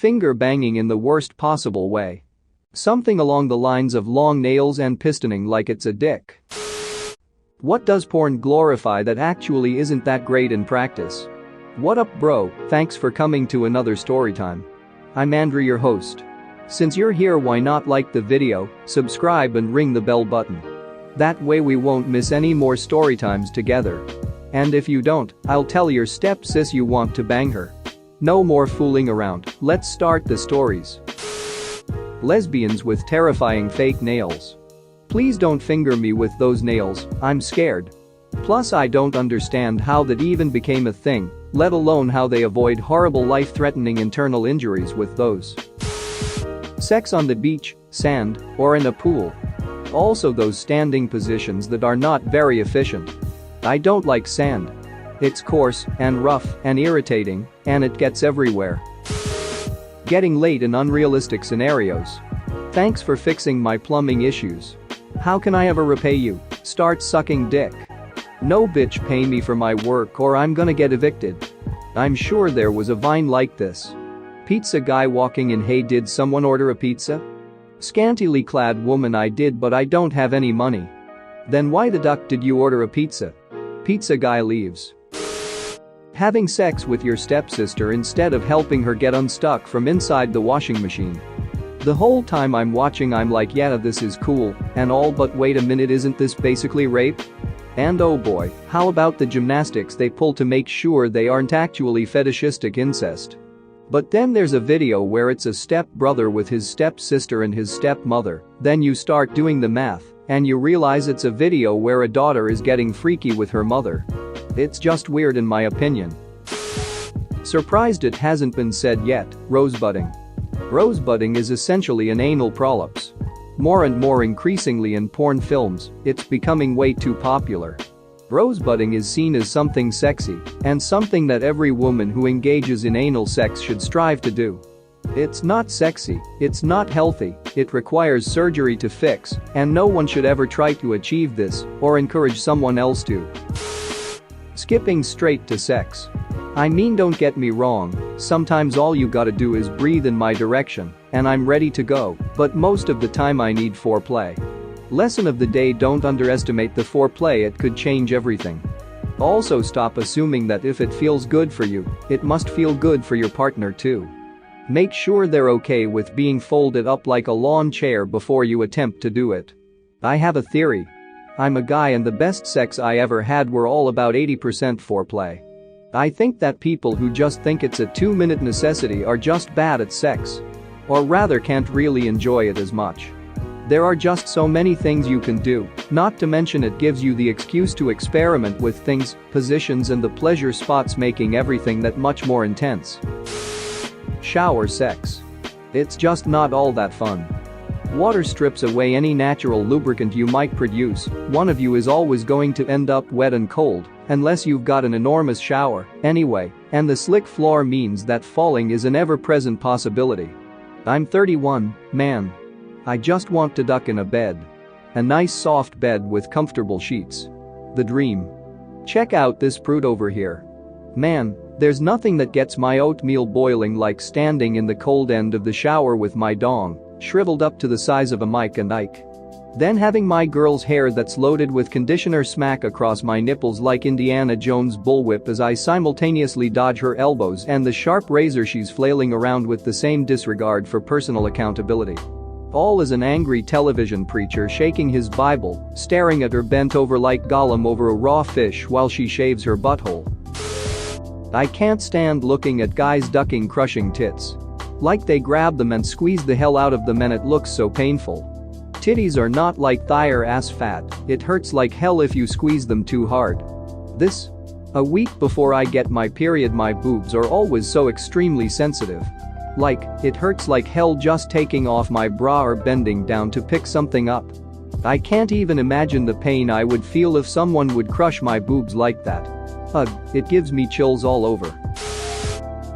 finger banging in the worst possible way. Something along the lines of long nails and pistoning like it's a dick. What does porn glorify that actually isn't that great in practice? What up, bro? Thanks for coming to another storytime. I'm Andrew, your host. Since you're here, why not like the video, subscribe and ring the bell button. That way we won't miss any more storytimes together. And if you don't, I'll tell your stepsis you want to bang her. No more fooling around, let's start the stories. Lesbians with terrifying fake nails. Please don't finger me with those nails, I'm scared. Plus I don't understand how that even became a thing, let alone how they avoid horrible life-threatening internal injuries with those. Sex on the beach, sand, or in a pool. Also those standing positions that are not very efficient. I don't like sand. It's coarse and rough and irritating, and it gets everywhere. Getting late in unrealistic scenarios. Thanks for fixing my plumbing issues. How can I ever repay you? Start sucking dick. No bitch, pay me for my work or I'm gonna get evicted. I'm sure there was a Vine like this. Pizza guy walking in, hey, did someone order a pizza? Scantily clad woman, I did, but I don't have any money. Then why the duck did you order a pizza? Pizza guy leaves. Having sex with your stepsister instead of helping her get unstuck from inside the washing machine. The whole time I'm watching I'm like, yeah, this is cool and all, but wait a minute, isn't this basically rape? And oh boy, how about the gymnastics they pull to make sure they aren't actually fetishistic incest? But then there's a video where it's a step-brother with his stepsister and his stepmother, then you start doing the math and you realize it's a video where a daughter is getting freaky with her mother. It's just weird in my opinion. Surprised it hasn't been said yet, rosebudding. Rosebudding is essentially an anal prolapse. More and more increasingly in porn films, it's becoming way too popular. Rosebudding is seen as something sexy and something that every woman who engages in anal sex should strive to do. It's not sexy, it's not healthy, it requires surgery to fix, and no one should ever try to achieve this or encourage someone else to. Skipping straight to sex. I mean, don't get me wrong, sometimes all you gotta do is breathe in my direction and I'm ready to go, but most of the time I need foreplay. Lesson of the day: don't underestimate the foreplay, it could change everything. Also stop assuming that if it feels good for you, it must feel good for your partner too. Make sure they're okay with being folded up like a lawn chair before you attempt to do it. I have a theory. I'm a guy and the best sex I ever had were all about 80% foreplay. I think that people who just think it's a 2-minute necessity are just bad at sex. Or rather can't really enjoy it as much. There are just so many things you can do, not to mention it gives you the excuse to experiment with things, positions and the pleasure spots, making everything that much more intense. Shower sex. It's just not all that fun. Water strips away any natural lubricant you might produce, one of you is always going to end up wet and cold, unless you've got an enormous shower, anyway, and the slick floor means that falling is an ever-present possibility. I'm 31, man. I just want to duck in a bed. A nice soft bed with comfortable sheets. The dream. Check out this prude over here. Man, there's nothing that gets my oatmeal boiling like standing in the cold end of the shower with my dong shriveled up to the size of a Mike and Ike. Then having my girl's hair that's loaded with conditioner smack across my nipples like Indiana Jones' bullwhip as I simultaneously dodge her elbows and the sharp razor she's flailing around with the same disregard for personal accountability. All as an angry television preacher shaking his Bible, staring at her bent over like Gollum over a raw fish while she shaves her butthole. I can't stand looking at guys ducking crushing tits. Like they grab them and squeeze the hell out of them and it looks so painful. Titties are not like thigh or ass fat, it hurts like hell if you squeeze them too hard. A week before I get my period my boobs are always so extremely sensitive. Like, it hurts like hell just taking off my bra or bending down to pick something up. I can't even imagine the pain I would feel if someone would crush my boobs like that. Ugh, it gives me chills all over.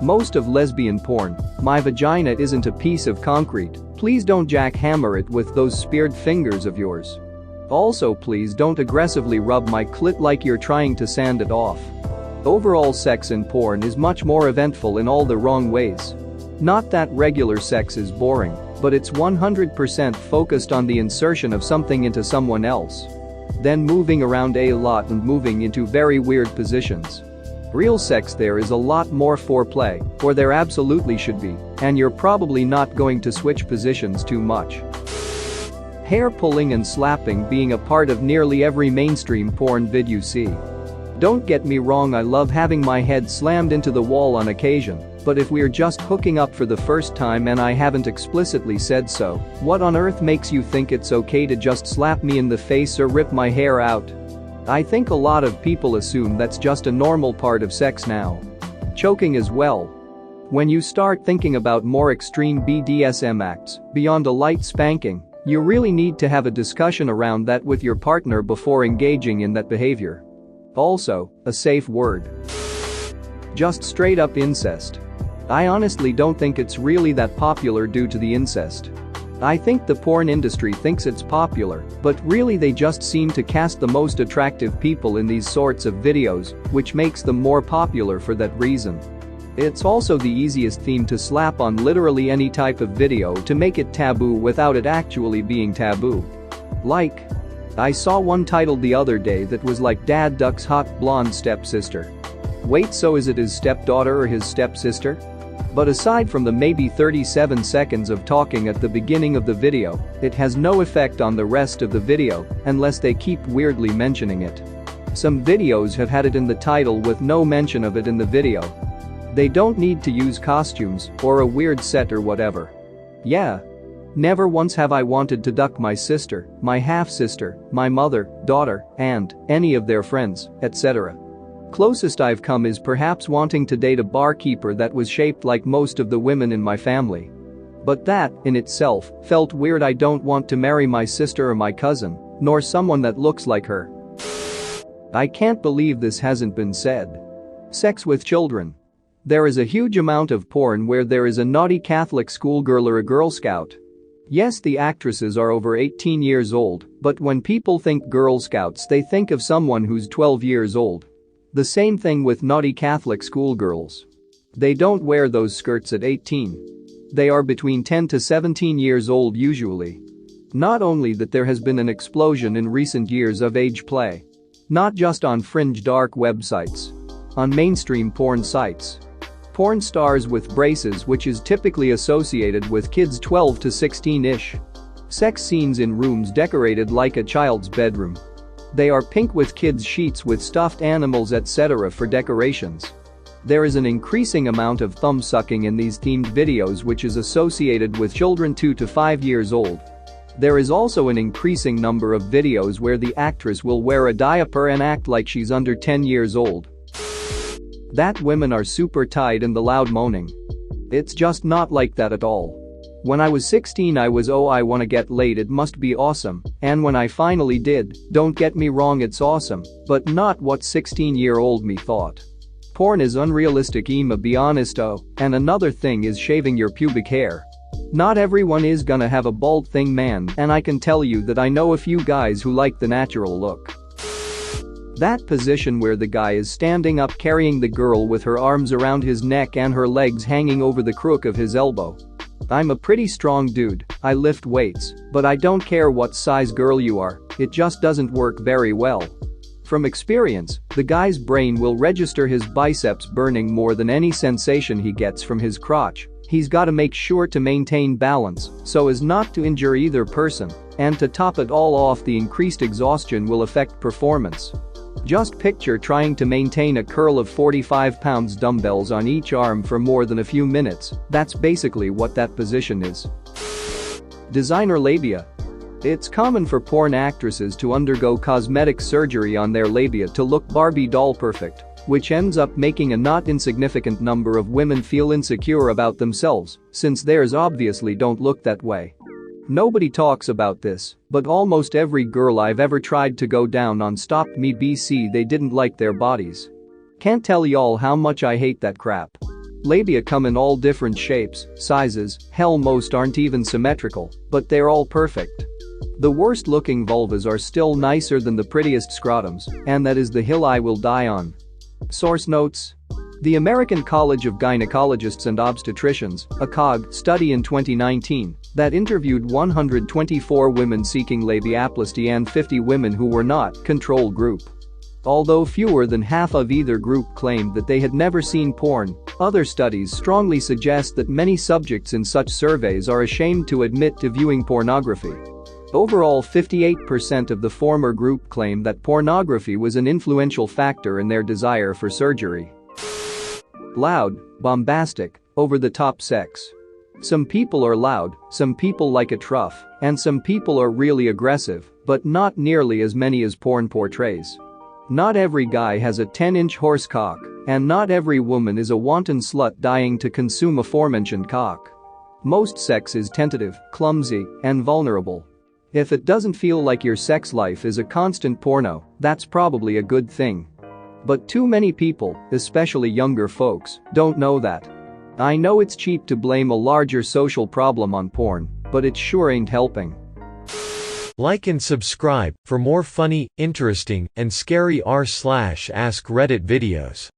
Most of lesbian porn, my vagina isn't a piece of concrete, please don't jackhammer it with those speared fingers of yours. Also please don't aggressively rub my clit like you're trying to sand it off. Overall sex in porn is much more eventful in all the wrong ways. Not that regular sex is boring, but it's 100% focused on the insertion of something into someone else. Then moving around a lot and moving into very weird positions. Real sex there is a lot more foreplay, or there absolutely should be, and you're probably not going to switch positions too much. Hair pulling and slapping being a part of nearly every mainstream porn vid you see. Don't get me wrong, I love having my head slammed into the wall on occasion, but if we're just hooking up for the first time and I haven't explicitly said so, what on earth makes you think it's okay to just slap me in the face or rip my hair out? I think a lot of people assume that's just a normal part of sex now. Choking as well. When you start thinking about more extreme BDSM acts, beyond a light spanking, you really need to have a discussion around that with your partner before engaging in that behavior. Also, a safe word. Just straight up incest. I honestly don't think it's really that popular due to the incest. I think the porn industry thinks it's popular, but really they just seem to cast the most attractive people in these sorts of videos, which makes them more popular for that reason. It's also the easiest theme to slap on literally any type of video to make it taboo without it actually being taboo. Like, I saw one titled the other day that was like Dad Duck's hot blonde stepsister. Wait, so is it his stepdaughter or his stepsister? But aside from the maybe 37 seconds of talking at the beginning of the video, it has no effect on the rest of the video unless they keep weirdly mentioning it. Some videos have had it in the title with no mention of it in the video. They don't need to use costumes or a weird set or whatever. Yeah. Never once have I wanted to duck my sister, my half-sister, my mother, daughter, and any of their friends, etc. Closest I've come is perhaps wanting to date a barkeeper that was shaped like most of the women in my family. But that, in itself, felt weird. I don't want to marry my sister or my cousin, nor someone that looks like her. I can't believe this hasn't been said. Sex with children. There is a huge amount of porn where there is a naughty Catholic schoolgirl or a Girl Scout. Yes, the actresses are over 18 years old, but when people think Girl Scouts they think of someone who's 12 years old. The same thing with naughty Catholic schoolgirls. They don't wear those skirts at 18. They are between 10 to 17 years old usually. Not only that, there has been an explosion in recent years of age play. Not just on fringe dark websites. On mainstream porn sites. Porn stars with braces, which is typically associated with kids 12 to 16-ish. Sex scenes in rooms decorated like a child's bedroom. They are pink with kids' sheets with stuffed animals etc. for decorations. There is an increasing amount of thumb sucking in these themed videos, which is associated with children 2 to 5 years old. There is also an increasing number of videos where the actress will wear a diaper and act like she's under 10 years old. That women are super tight and the loud moaning. It's just not like that at all. When I was 16 I was I wanna get laid, it must be awesome, and when I finally did, don't get me wrong, it's awesome, but not what 16-year-old me thought. Porn is unrealistic, I'ma be honest. And another thing is shaving your pubic hair. Not everyone is gonna have a bald thing, man, and I can tell you that I know a few guys who like the natural look. That position where the guy is standing up carrying the girl with her arms around his neck and her legs hanging over the crook of his elbow. I'm a pretty strong dude, I lift weights, but I don't care what size girl you are, it just doesn't work very well. From experience, the guy's brain will register his biceps burning more than any sensation he gets from his crotch. He's gotta make sure to maintain balance so as not to injure either person, and to top it all off, the increased exhaustion will affect performance. Just picture trying to maintain a curl of 45 pounds dumbbells on each arm for more than a few minutes. That's basically what that position is. Designer labia. It's common for porn actresses to undergo cosmetic surgery on their labia to look Barbie doll perfect, which ends up making a not insignificant number of women feel insecure about themselves, since theirs obviously don't look that way. Nobody talks about this, but almost every girl I've ever tried to go down on stopped me BC they didn't like their bodies. Can't tell y'all how much I hate that crap. Labia come in all different shapes, sizes, hell most aren't even symmetrical, but they're all perfect. The worst looking vulvas are still nicer than the prettiest scrotums, and that is the hill I will die on. Source notes. The American College of Gynecologists and Obstetricians, ACOG, study in 2019 that interviewed 124 women seeking labiaplasty and 50 women who were not control group. Although fewer than half of either group claimed that they had never seen porn, other studies strongly suggest that many subjects in such surveys are ashamed to admit to viewing pornography. Overall, 58% of the former group claim that pornography was an influential factor in their desire for surgery. Loud, bombastic, over-the-top sex. Some people are loud, some people like a truff, and some people are really aggressive, but not nearly as many as porn portrays. Not every guy has a 10-inch horse cock, and not every woman is a wanton slut dying to consume aforementioned cock. Most sex is tentative, clumsy, and vulnerable. If it doesn't feel like your sex life is a constant porno, that's probably a good thing. But too many people, especially younger folks, don't know that. I know it's cheap to blame a larger social problem on porn, but it sure ain't helping. Like and subscribe for more funny, interesting, and scary r/ask Reddit videos.